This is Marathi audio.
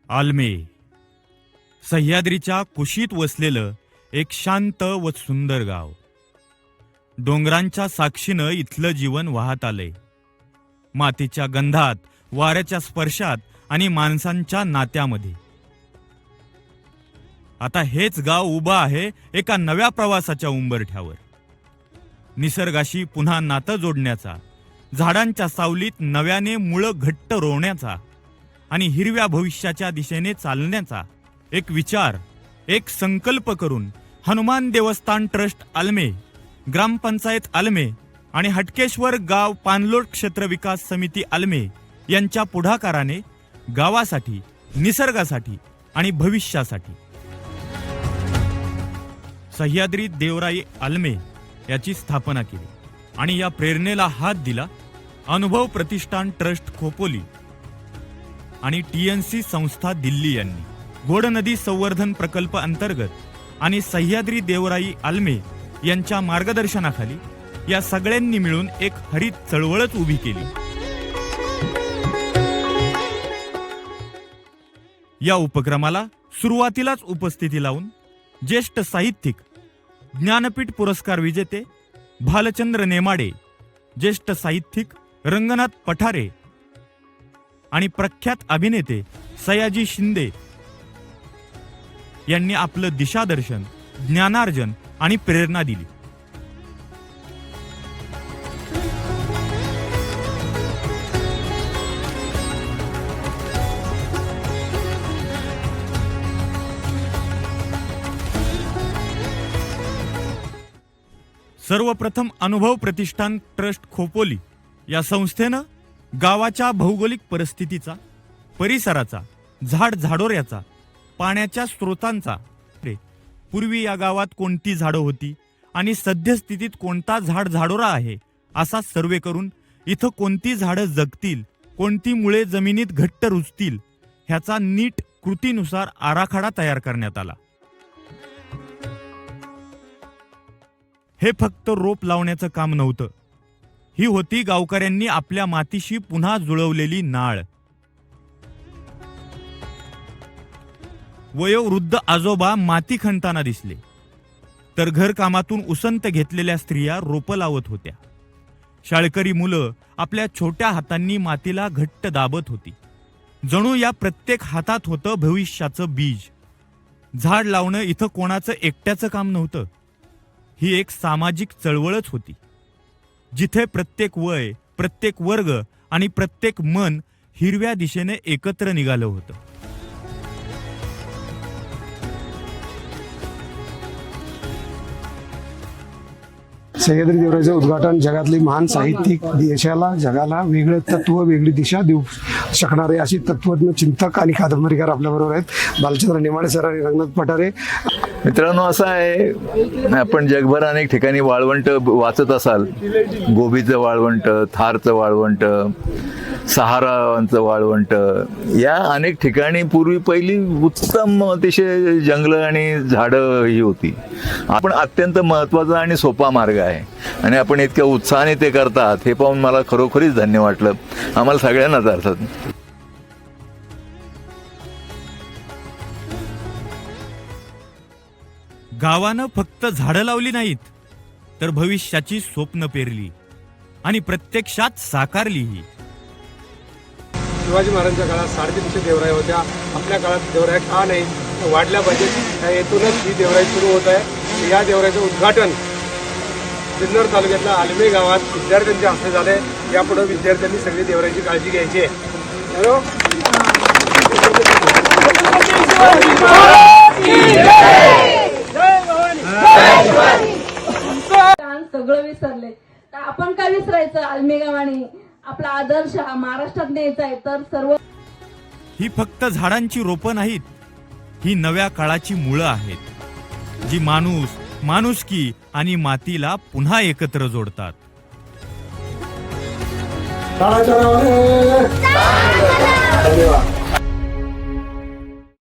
आलमे, सह्याद्रीच्या कुशीत वसलेलं एक शांत व सुंदर गाव. डोंगरांच्या साक्षीनं इथलं जीवन वाहत आलंय. मातीच्या गंधात, वाऱ्याच्या स्पर्शात आणि माणसांच्या नात्यामध्ये. आता हेच गाव उभं आहे एका नव्या प्रवासाच्या उंबरठ्यावर. निसर्गाशी पुन्हा नातं जोडण्याचा, झाडांच्या सावलीत नव्याने मुळं घट्ट रोवण्याचा आणि हिरव्या भविष्याच्या दिशेने चालण्याचा एक विचार, एक संकल्प करून हनुमान देवस्थान ट्रस्ट आलमे, ग्रामपंचायत आलमे आणि हटकेश्वर गाव पाणलोट क्षेत्र विकास समिती आलमे यांच्या पुढाकाराने गावासाठी, निसर्गासाठी आणि भविष्यासाठी सह्याद्री देवराई आलमे याची स्थापना केली. आणि या प्रेरणेला हात दिला अनुभव प्रतिष्ठान ट्रस्ट खोपोली आणि TNC संस्था दिल्ली यांनी. घोड नदी संवर्धन प्रकल्प अंतर्गत आणि सह्याद्री देवराई आलमे यांच्या मार्गदर्शनाखाली या सगळ्यांनी मिळून एक हरित चळवळच उभी केली. या उपक्रमाला सुरुवातीलाच उपस्थिती लावून ज्येष्ठ साहित्यिक, ज्ञानपीठ पुरस्कार विजेते भालचंद्र नेमाडे, ज्येष्ठ साहित्यिक रंगनाथ पठारे आणि प्रख्यात अभिनेते सयाजी शिंदे यांनी आपलं दिशादर्शन, ज्ञानार्जन आणि प्रेरणा दिली. सर्वप्रथम अनुभव प्रतिष्ठान ट्रस्ट खोपोली या संस्थेनं गावाच्या भौगोलिक परिस्थितीचा, परिसराचा, झाडझाडोऱ्याचा, पाण्याच्या स्रोतांचा, पूर्वी या गावात कोणती झाडं होती आणि सद्यस्थितीत कोणता झाडझाडोरा आहे असा सर्वे करून इथं कोणती झाडं जगतील, कोणती मुळे जमिनीत घट्ट रुजतील ह्याचा नीट कृतीनुसार आराखडा तयार करण्यात आला. हे फक्त रोप लावण्याचं काम नव्हतं. ही होती गावकऱ्यांनी आपल्या मातीशी पुन्हा जुळवलेली नाळ. वयोवृद्ध आजोबा माती खणताना दिसले तर घरकामातून उसंत घेतलेल्या स्त्रिया रोपं लावत होत्या. शाळकरी मुलं आपल्या छोट्या हातांनी मातीला घट्ट दाबत होती. जणू या प्रत्येक हातात होतं भविष्याचं बीज. झाड लावणं इथं कोणाचं एकट्याचं काम नव्हतं. ही एक सामाजिक चळवळच होती, जिथे प्रत्येक वय, प्रत्येक वर्ग आणि प्रत्येक मन हिरव्या दिशेने एकत्र निघालं होतं. सह्याद्री देवराईचं उद्घाटन जगातली महान साहित्यिक, देशाला, जगाला वेगळं तत्व, वेगळी दिशा देऊ शकणारे अशी तत्वज्ञ, चिंतक आणि कादंबरीकार आपल्याबरोबर आहेत. भालचंद्र नेमाडे सर आणि रंगनाथ पठारे. मित्रांनो, असं आहे, आपण जगभर अनेक ठिकाणी वाळवंट वाचत असाल. गोबीचं वाळवंट, थारचं वाळवंट, सहाराचं वाळवंट, या अनेक ठिकाणी पूर्वी पहिली उत्तम अतिशय जंगलं आणि झाडं ही होती. आपण अत्यंत महत्त्वाचा आणि सोपा मार्ग आहे आणि आपण इतक्या उत्साहाने ते करतात हे पाहून मला खरोखरीच धन्य वाटलं. आम्हाला सगळ्यांनाच अर्थात. गावानं फक्त झाडं लावली नाहीत तर भविष्याची स्वप्न पेरली आणि प्रत्यक्षात साकारलीही. शिवाजी महाराजांच्या काळात 350 देवराया होत्या. आपल्या काळात देवराया का नाही वाढल्या पाहिजेत, त्या हेतूनच ही देवराई सुरू होत आहे. या देवराईचं उद्घाटन जुन्नर तालुक्यातल्या आलमे गावात विद्यार्थ्यांच्या हस्ते झाले. यापुढे विद्यार्थ्यांनी सगळी देवराईची काळजी घ्यायची आहे. सगळं विसरले तर आपण काय विसरायचं? आलमे गावाने आपला आदर्श हा महाराष्ट्रात न्यायचा आहे. तर सर्व ही फक्त झाडांची रोपं नाहीत, ही नव्या काळाची मुळं आहेत, जी माणूस, माणुसकी आणि मातीला पुन्हा एकत्र जोडतात. धन्यवाद.